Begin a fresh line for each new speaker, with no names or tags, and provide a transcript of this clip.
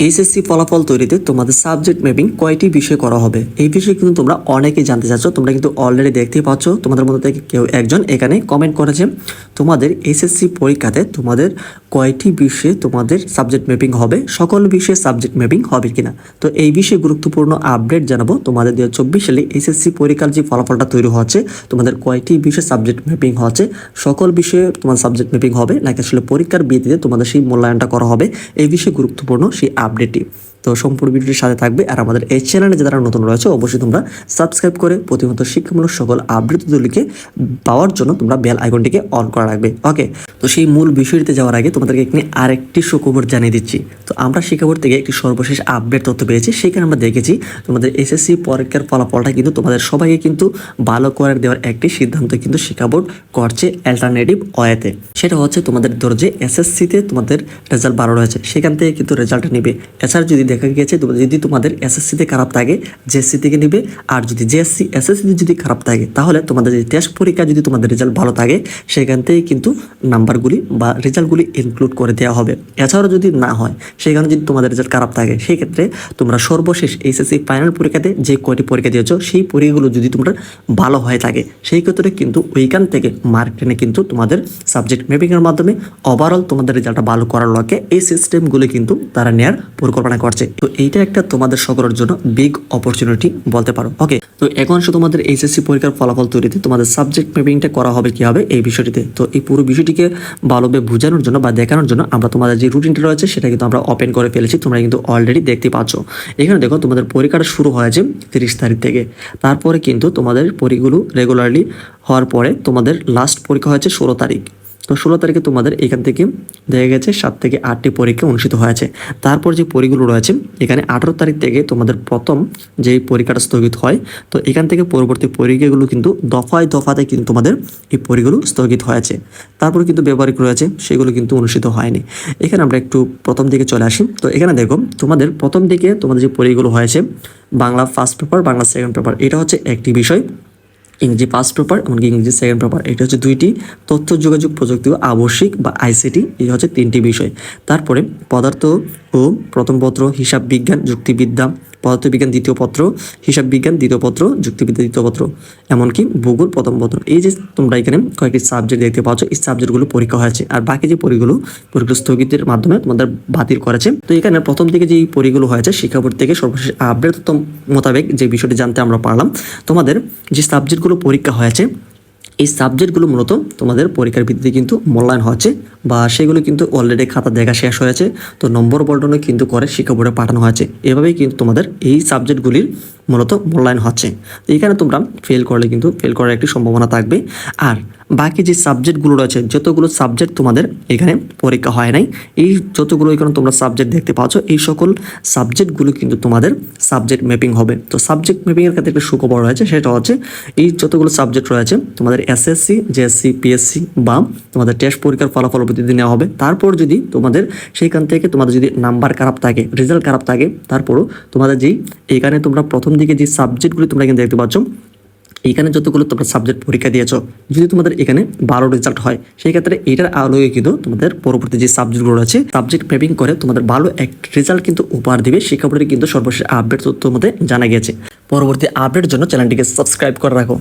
HSC ফলাফল তৈরিতে তোমাদের সাবজেক্ট ম্যাপিং কয়টি বিষয় করা হবে, এই বিষয়ে কিন্তু তোমরা অনেকেই জানতে চাচ্ছ। তোমরা কিন্তু অলরেডি দেখতেই পাচ্ছ, তোমাদের মধ্যে থেকে কেউ একজন এখানে কমেন্ট করেছে তোমাদের এইচএসসি পরীক্ষাতে তোমাদের কয়টি বিষয়ে তোমাদের সাবজেক্ট ম্যাপিং হবে, সকল বিষয়ে সাবজেক্ট ম্যাপিং হবে কিনা। তো এই বিষয়ে গুরুত্বপূর্ণ আপডেট জানাবো তোমাদের 2024 সালে এইচএসসি পরীক্ষার যে ফলাফলটা তৈরি হচ্ছে, তোমাদের কয়টি বিষয়ে সাবজেক্ট ম্যাপিং হচ্ছে, সকল বিষয়ে তোমার সাবজেক্ট ম্যাপিং হবে নাকি আসলে পরীক্ষার ভিত্তিতে তোমাদের সেই মূল্যায়নটা করা হবে, এই বিষয়ে গুরুত্বপূর্ণ সেই আপডেটটি। তো সম্পূর্ণ ভিডিওটির সাথে থাকবে। আর আমাদের এই চ্যানেলে যারা নতুন রয়েছে অবশ্যই তোমরা সাবস্ক্রাইব করে প্রতিনিয়ত শিক্ষামূলক সকল আপডেটগুলিকে পাওয়ার জন্য তোমরা বেল আইকনটিকে অন করা রাখবে। ওকে, তো সেই মূল বিষয়টিতে যাওয়ার আগে তোমাদেরকে এখানে আরেকটি সুখবর জানিয়ে দিচ্ছি। তো আমরা শিক্ষাবোর্ড থেকে একটি সর্বশেষ আপডেট তথ্য পেয়েছি। সেখানে আমরা দেখেছি তোমাদের এসএসসি পরীক্ষার ফলাফলটা কিন্তু তোমাদের সবাইকে কিন্তু ভালো করে দেওয়ার একটি সিদ্ধান্ত কিন্তু শিক্ষাবোর্ড করছে অ্যালটারনেটিভ ওয়েতে। সেটা হচ্ছে তোমাদের ধরো যে এসএসসিতে তোমাদের রেজাল্ট ভালো রয়েছে, সেখান থেকে কিন্তু রেজাল্টটা নেবে। এছাড়া যদি দেখা গেছে যদি তোমাদের এসএসসিতে খারাপ থাকে জেএসসি থেকে নেবে, আর যদি জেএসসি এসএসসিতে যদি খারাপ থাকে তাহলে তোমাদের যে টেস্ট পরীক্ষা যদি তোমাদের রেজাল্ট ভালো থাকে সেখান থেকে কিন্তু নাম্বারগুলি বা রেজাল্টগুলি ইনক্লুড করে দেওয়া হবে। এছাড়াও যদি না হয়, সেখানে যদি তোমাদের রেজাল্ট খারাপ থাকে, সেই ক্ষেত্রে তোমরা সর্বশেষ এইচএসসি ফাইনাল পরীক্ষাতে যে কয়টি পরীক্ষা দিয়েছো সেই পরীক্ষাগুলো যদি তোমরা ভালো হয়ে থাকে, সেই ক্ষেত্রে কিন্তু ওইখান থেকে মার্ক টেনে কিন্তু তোমাদের সাবজেক্ট ম্যাপিংয়ের মাধ্যমে ওভারঅল তোমাদের রেজাল্টটা ভালো করার লক্ষ্যে এই সিস্টেমগুলো কিন্তু তারা নেওয়ার পরিকল্পনা করছে। তো এইটা একটা তোমাদের সকলের জন্য বিগ অপরচুনিটি বলতে পারো। ওকে, তো এখন শুধু তোমাদের এইচএসসি পরীক্ষার ফলাফল তৈরিতে তোমাদের সাবজেক্ট ম্যাপিংটা করা হবে কি হবে এই বিষয়টিতে। তো এই পুরো বিষয়টিকে ভালোভাবে বোঝানোর জন্য বা দেখানোর জন্য আমরা তোমাদের যে রুটিনটা রয়েছে সেটা কিন্তু আমরা ওপেন করে ফেলেছি, তোমরা কিন্তু অলরেডি দেখতে পাচ্ছ। এখানে দেখো তোমাদের পরীক্ষাটা শুরু হয়েছে 30 তারিখ থেকে। তারপরে কিন্তু তোমাদের পরীক্ষাগুলো রেগুলারলি হওয়ার পরে তোমাদের লাস্ট পরীক্ষা হয়েছে 16 তারিখ। তো 16 তারিখে তোমাদের এখান থেকে দেখা গেছে 7 থেকে 8টি পরীক্ষা অনুষ্ঠিত হয়েছে। তারপর যে পরীক্ষাগুলো রয়েছে এখানে 18 তারিখ থেকে তোমাদের প্রথম যেই পরীক্ষাটা স্থগিত হয়। তো এখান থেকে পরবর্তী পরীক্ষাগুলো কিন্তু দফায় দফাতে কিন্তু তোমাদের এই পরীক্ষাগুলো স্থগিত হয়েছে। তারপর কিন্তু ব্যবহারিক রয়েছে, সেগুলো কিন্তু অনুষ্ঠিত হয়নি। এখানে আমরা একটু প্রথম দিকে চলে আসি। তো এখানে দেখো তোমাদের প্রথম দিকে তোমাদের যে পরীক্ষাগুলো হয়েছে, Bangla first paper, Bangla second paper, এটা হচ্ছে একটি বিষয়। ইংরেজি ফার্স্ট পেপার এমনকি ইংরেজি সেকেন্ড পেপার, এটা হচ্ছে 2টি। তথ্য যোগাযোগ প্রযুক্তি ও আবশ্যিক বা আইসিটি, এই হচ্ছে 3টি বিষয়। তারপরে পদার্থ ও প্রথম পত্র, হিসাব বিজ্ঞান, যুক্তিবিদ্যা, পদার্থবিজ্ঞান দ্বিতীয় পত্র, হিসাব বিজ্ঞান দ্বিতীয় পত্র, যুক্তিবিদ্যা দ্বিতীয় পত্র, এমনকি ভূগোল প্রথম পত্র। এই যে তোমরা এখানে কয়েকটি সাবজেক্ট দেখতে পাচ্ছ, এই সাবজেক্টগুলো পরীক্ষা হয়েছে। আর বাকি যে পরীক্ষাগুলো স্থগিতের মাধ্যমে তোমাদের বাতিল করেছে। তো এখানে প্রথম থেকে যে পরীক্ষাগুলো হয়েছে শিক্ষা বোর্ড থেকে সর্বশেষ আপডেট মোতাবেক যে বিষয়টি জানতে আমরা পারলাম, তোমাদের যে সাবজেক্টগুলো পরীক্ষা হয়েছে এই সাবজেক্টগুলো মূলত তোমাদের পরীক্ষার ভিত্তিতে কিন্তু মূল্যায়ন হচ্ছে বা সেগুলো কিন্তু অলরেডি খাতা দেখা শেষ হয়েছে। তো নম্বর বন্টনও কিন্তু করে শিক্ষা বোর্ডে পাঠানো হয়েছে। এভাবেই কিন্তু তোমাদের এই সাবজেক্টগুলির মূলত মূল্যায়ন হচ্ছে। তো এখানে তোমরা ফেল করলে কিন্তু ফেল করার একটি সম্ভাবনা থাকবে। আর বাকি যে সাবজেক্টগুলো রয়েছে, যতগুলো সাবজেক্ট তোমাদের এখানে পরীক্ষা হয় নাই, এই যতগুলো এখানে তোমরা সাবজেক্ট দেখতে পাচ্ছ, এই সকল সাবজেক্টগুলো কিন্তু তোমাদের সাবজেক্ট ম্যাপিং হবে। তো সাবজেক্ট ম্যাপিংয়ের ক্ষেত্রে একটা সুখবর রয়েছে, সেটা হচ্ছে এই যতগুলো সাবজেক্ট রয়েছে তোমাদের এসএসসি, জেএসসি, পিএসসি বা তোমাদের টেস্ট পরীক্ষার ফলাফল প্রতিদিন নেওয়া হবে। তারপর যদি তোমাদের সেইখান থেকে তোমাদের যদি নাম্বার খারাপ থাকে, রেজাল্ট খারাপ থাকে, তারপরও তোমাদের যেই এখানে তোমরা প্রথম দিকে যে সাবজেক্টগুলি তোমরা এখানে দেখতে পাচ্ছ, এখানে যতগুলো তোমরা সাবজেক্ট পরীক্ষা দিয়েছো, যদি তোমাদের এখানে ভালো রেজাল্ট হয়, সেই ক্ষেত্রে এটার আলোকে কিন্তু তোমাদের পরবর্তী যে সাবজেক্টগুলো আছে সাবজেক্ট ম্যাপিং করে তোমাদের ভালো একটা রেজাল্ট কিন্তু উপহার দিবে। শিক্ষা বোর্ডের কিন্তু সর্বশেষ আপডেট তথ্যের মধ্যে জানা গিয়েছে। পরবর্তী আপডেটের জন্য চ্যানেলটিকে সাবস্ক্রাইব করে রাখো।